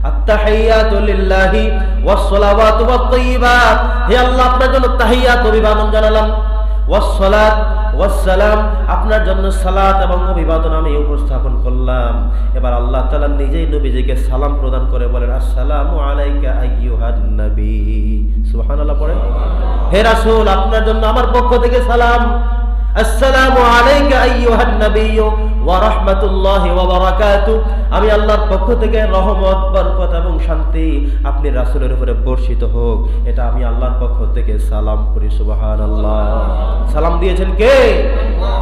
আত-তাহিয়াতু লিল্লাহি ওয়াস-সালাওয়াতু ওয়াত-তাইয়্যিবাত, হে আল্লাহ আপনার জন্য তাহিয়াত অভিবাদন জানালাম, ওয়াস-সালাত ওয়াস-সালাম আপনার জন্য সালাত এবং অভিবাদন আমি উপস্থাপন করলাম। এবার আল্লাহ তাআলা নিজেই নবীজিকে সালাম প্রদান করে বলেন, আসসালামু আলাইকা আইয়ুহান নবী। সুবহানাল্লাহ পড়েন। হে রাসূল আপনার জন্য আমার পক্ষ থেকে সালাম, আসসালামু আলাইকা আইয়ুহান নবী ওয়া রাহমাতুল্লাহি ওয়া বারাকাতুহু, আমি আল্লাহর পক্ষ থেকে রহমত বরকত এবং শান্তি আপনি রাসূলের উপরে বর্ষিত হোক, এটা আমি আল্লাহর পক্ষ থেকে সালাম করি। সুবহানাল্লাহ। সালাম দিয়েছেন কে?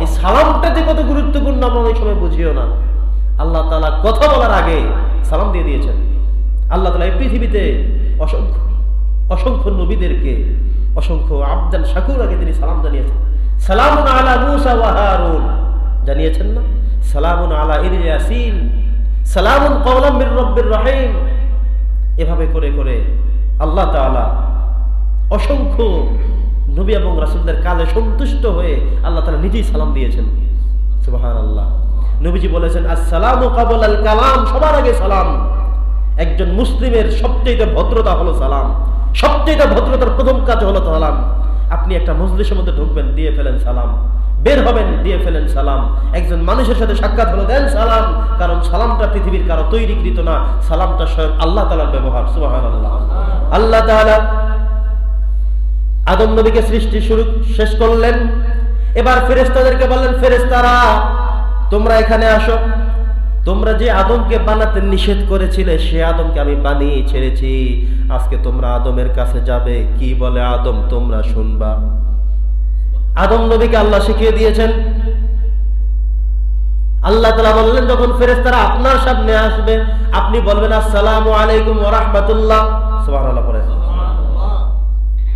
এই সালামটা যে কত গুরুত্বপূর্ণ আমরা অনেক সময় বুঝিও না। আল্লাহ তাআলা কথা বলার আগে সালাম দিয়ে দিয়েছেন। আল্লাহ তাআলা এই পৃথিবীতে অসংখ্য অসংখ্য নবীদেরকে অসংখ্য আবদান শাকুর আগে তিনি সালাম জানিয়েছেন। সালামুন আলা মূসা ওয়া হারুন জানিয়েছেন না? সালামুন আলা ইয়াসিন, সালামুন কাওলাম মির রাব্বির রহিম। এভাবে করে করে আল্লাহ তাআলা অসংখ্য নবী এবং রাসূলদের কাজে সন্তুষ্ট হয়ে আল্লাহ তাআলা নিজেই সালাম দিয়েছেন। সুবহানাল্লাহ। নবীজি বলেছেন, আসসালামু ক্বাবলাল কালাম, সবার আগে সালাম। একজন মুসলিমের সবচেয়ে ভদ্রতা হলো সালাম, সবচেয়ে ভদ্রতার প্রথম কাজ হলো সালাম। আপনি একটা মজলিসের মধ্যে ঢুকবেন, দিয়ে ফেলেন সালাম, বের হবেন, দিয়ে ফেলেন সালাম। একজন মানুষের সাথে সাক্ষাৎ হলো, দেন সালাম, কারণ সালামটা পৃথিবীর কারো তৈরিকৃত না, সালামটা স্বয়ং আল্লাহ তাআলার ব্যবহার। সুবহানাল্লাহ। আল্লাহ তাআলা আদম নবীকে সৃষ্টি শুরু শেষ করলেন, এবার ফেরেশতাদেরকে বললেন, ফেরেশতারা তোমরা এখানে আসো, তোমরা যে আদমকে বানাতে নিষেধ করেছিলে সে আদমকে আমি বানিয়ে ছেড়েছি, আজকে তোমরা আদমের কাছে যাবে, কি বলে আদম তোমরা শুনবা। আদম নবীকে আল্লাহ শিখিয়ে দিয়েছেন। আল্লাহ তাআলা বললেন, যখন ফেরেশতারা আপনার সামনে আসবে আপনি বলবেন, আসসালামু আলাইকুম ওয়া রাহমাতুল্লাহ। সুবহানাল্লাহ পড়েন।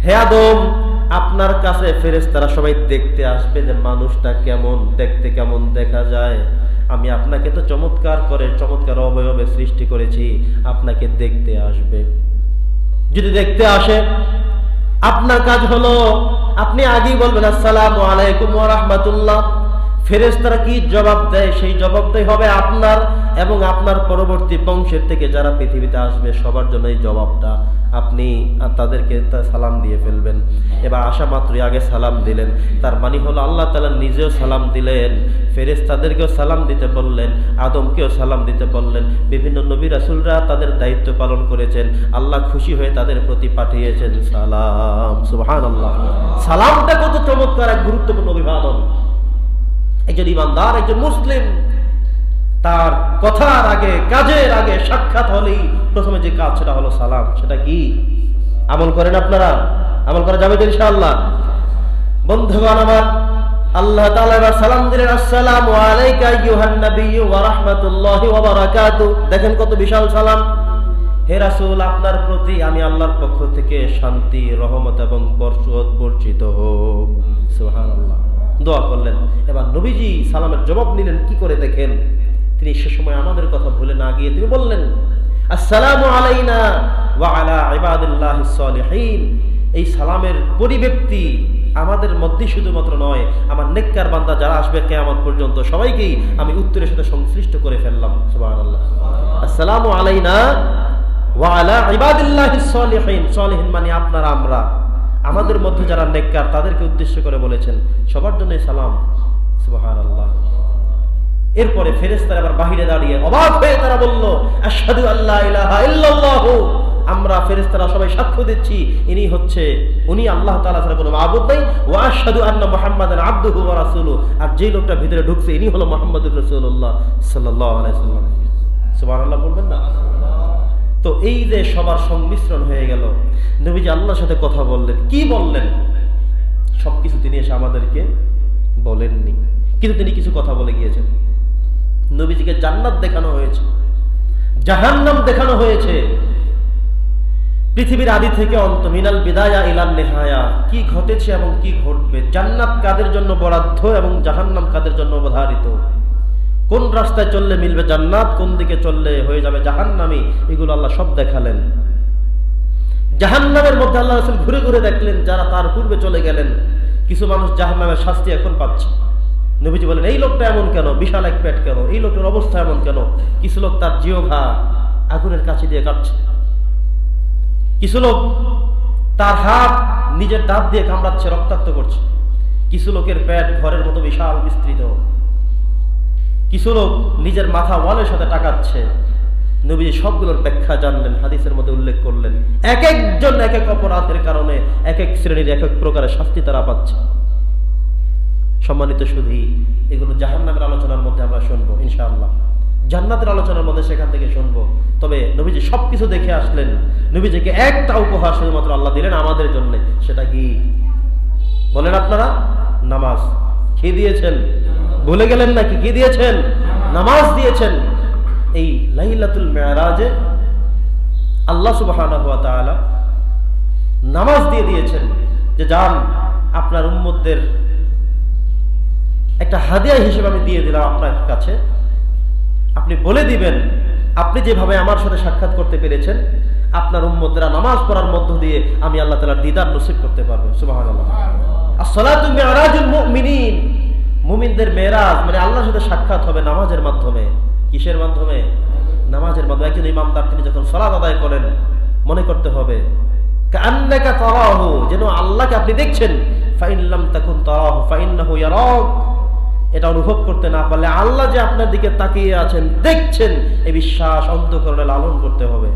হে আদম আপনার কাছে ফেরেশতারা সবাই দেখতে আসবে যে মানুষটা কেমন দেখতে, কেমন দেখা যায়। আমি আপনাকে তো চমৎকার করে চমৎকার অবয়বে সৃষ্টি করেছি, আপনাকে দেখতে আসবে। যদি দেখতে আসে আপনার কাজ হলো আপনি আগেই বলবেন, আসসালামু আলাইকুম ওয়া রাহমাতুল্লাহ। ফেরেশতারা কি জবাব দেয় সেই জবাবটাই হবে আপনার এবং আপনার পরবর্তী বংশের থেকে যারা পৃথিবীতে আসবে সবার জন্য এই জবাবটা। আপনি তাদেরকে সালাম দিয়ে ফেলবেন। এবার আসা মাত্রই আগে সালাম দিলেন, তার মানে হলো আল্লাহ তাআলা নিজেও সালাম দিলেন, ফেরেশতাদেরকেও সালাম দিতে বললেন, আদমকেও সালাম দিতে বললেন। বিভিন্ন নবী রাসূলরা তাদের দায়িত্ব পালন করেছেন, আল্লাহ খুশি হয়ে তাদের প্রতি পাঠিয়েছেন সালাম। সুবহানাল্লাহ। সালামটা কত চমৎকার এক গুরুত্বপূর্ণ অভিবাদন। একজন ইমানদার, একজন মুসলিম, তার কথার আগে কাজের আগে সাক্ষাৎ হলেই প্রথমে যে কাজ সেটা হলো সালাম। সেটা কি? আমল করেন আপনারা? আমল করা যাবে তো ইনশাআল্লাহ। বন্ধুগণ আমার, আল্লাহ তাআলা এবার সালাম দিলেন, আসসালামু আলাইকা আইয়ুহান নবী ওয়া রাহমাতুল্লাহি ওয়া বারাকাতুহু। দেখেন কত বিশাল সালাম। হে রাসূল আপনার প্রতি আমি আল্লাহর পক্ষ থেকে শান্তি, রহমত এবং বরকত বর্ষিত হোক। সুবহানাল্লাহ। দোয়া করলেন। এবার নবীজি সালামের জবাব নিলেন কি করে দেখেন। তিনি সে সময় আমাদের কথা ভুলে না গিয়ে তিনি বললেন, আসসালামু আলাইনা ওয়া আলা ইবাদিল্লাহিস সালিহিন। এই সালামের পরিব্যাপ্তি আমাদের মধ্যে শুধুমাত্র নয়, আমার নেককার বান্দা যারা আসবে কিয়ামত পর্যন্ত সবাইকেই আমি উত্তরের সাথে সংশ্লিষ্ট করে ফেললাম। সুবহানাল্লাহ। আসসালামু আলাইনা ওয়া আলা ইবাদিল্লাহিস সালিহিন। সালিহিন মানে আপনারা, আমরা, আমাদের মধ্যে যারা নেককার তাদেরকে উদ্দেশ্য করে বলেছেন, সবার জন্য সালাম। সুবহানাল্লাহ। এরপরে ফেরেশতারা আবার বাহিরে দাঁড়িয়ে অবাক হয়ে তারা বলল, আশহাদু আল্লা ইলাহা ইল্লাল্লাহ। আমরা ফেরেশতারা সবাই সাক্ষ্য দিচ্ছি উনি আল্লাহ তাআলা ছাড়া কোনো মাবুদ নাই। ওয়া আশহাদু আন্না মুহাম্মাদান আবদুহু ওয়া রাসূলুহু। আর যে লোকটা ভিতরে ঢুকছে ইনি হলো মুহাম্মদুর রাসূলুল্লাহ সাল্লাল্লাহু আলাইহি ওয়াসাল্লাম। সুবহানাল্লাহ বলবেন না? তো এই যে সবার সংমিশ্রণ হয়ে গেল, নবীজি আল্লাহর সাথে কথা বললেন। কি বললেন? সবকিছু তিনি এসে আমাদেরকে বলেননি, কিন্তু তিনি কিছু কথা বলে গিয়েছেন। নবীজিকে জান্নাত দেখানো হয়েছে, জাহান্নাম দেখানো হয়েছে। পৃথিবীর আদি থেকে অন্ত, মিনাল বিদায়া ইলান নিহায়া, কি ঘটেছে এবং কি ঘটবে, জান্নাত কাদের জন্য বরাদ্দ এবং জাহান্নাম কাদের জন্য অবধারিত, কোন রাস্তায় চললে মিলবে জান্নাত, কোন দিকে চললে হয়ে যাবে জাহান্নামী, এগুলো আল্লাহ সব দেখালেন। জাহান্নামের মধ্যে আল্লাহ রাসূল ঘুরে ঘুরে দেখলেন যারা তার পূর্বে চলে গেলেন, কিছু মানুষ জাহান্নামের শাস্তি এখন পাচ্ছে। নবীজি বলেন, এই লোকটা এমন কেন, বিশাল এক পেট কেন, এই লোকের অবস্থা এমন কেন। কিছু লোক তার জিহ্বা আগুনের কাছে দিয়ে কাটছে। কিছু লোক তার হাত নিজের দাঁত দিয়ে কামড়াচ্ছে, রক্তাক্ত করছে। কিছু লোকের পেট ঘরের মতো বিশাল বিস্তৃত। কিছু লোক নিজের মাথা ওয়ালের সাথে টাকাচ্ছে। নবীজি সবগুলোর ব্যাখ্যা জানলেন, হাদিসের মধ্যে উল্লেখ করলেন। এক একজন এক এক অপরাধের কারণে এক এক শ্রেণীর এক এক প্রকারের শাস্তি তারা পাচ্ছে। সম্মানিত সুধী, এগুলো জাহান্নামের আলোচনার মধ্যে আমরা শুনবো ইনশাআল্লাহ, জান্নাতের আলোচনার মধ্যে সেখান থেকে শুনবো। তবে নবীজি সবকিছু দেখে আসলেন। নবীজিকে একটা উপহার শুধুমাত্র আল্লাহ দিলেন আমাদের জন্য। সেটা কি বলেন আপনারা? নামাজ। কি দিয়েছেন? ভুলে গেলেন নাকি? কি দিয়েছেন? নামাজ দিয়েছেন। এই লাইলাতুল মিরাজে আল্লাহ সুবহানাহু ওয়া তাআলা নামাজ দিয়ে দিয়েছেন যে যান, আপনার উম্মতদের একটা হাদিয়া হিসেবে আমি দিয়ে দিলাম আপনার কাছে। আপনি বলে দিবেন, আপনি যেভাবে আমার সাথে সাক্ষাৎ করতে পেরেছেন, আপনার উম্মতরা নামাজ পড়ার মধ্য দিয়ে আমি আল্লাহ তাআলার দিদার নসিব করতে পারবো। সুবহানাল্লাহ। আসসালাতু মিরাজুল মুমিনিন, মুমিনদের মেরাজ মানে আল্লাহর সাথে সাক্ষাৎ হবে নামাজের মাধ্যমে। কিসের মাধ্যমে? নামাজের মাধ্যমে। একজন ইমামদার তিনি যখন সালাত আদায় করেন মনে করতে হবে কাআন্নাকা তারাহু, যেন আল্লাহকে আপনি দেখছেন। ফাইন লাম তাকুন তারাহু ফাইন্নাহু ইয়ারাক, এটা অনুভব করতে না পারলে আল্লাহ যে আপনার দিকে তাকিয়ে আছেন, দেখছেন, এই বিশ্বাস অন্তঃকরণে লালন করতে হবে।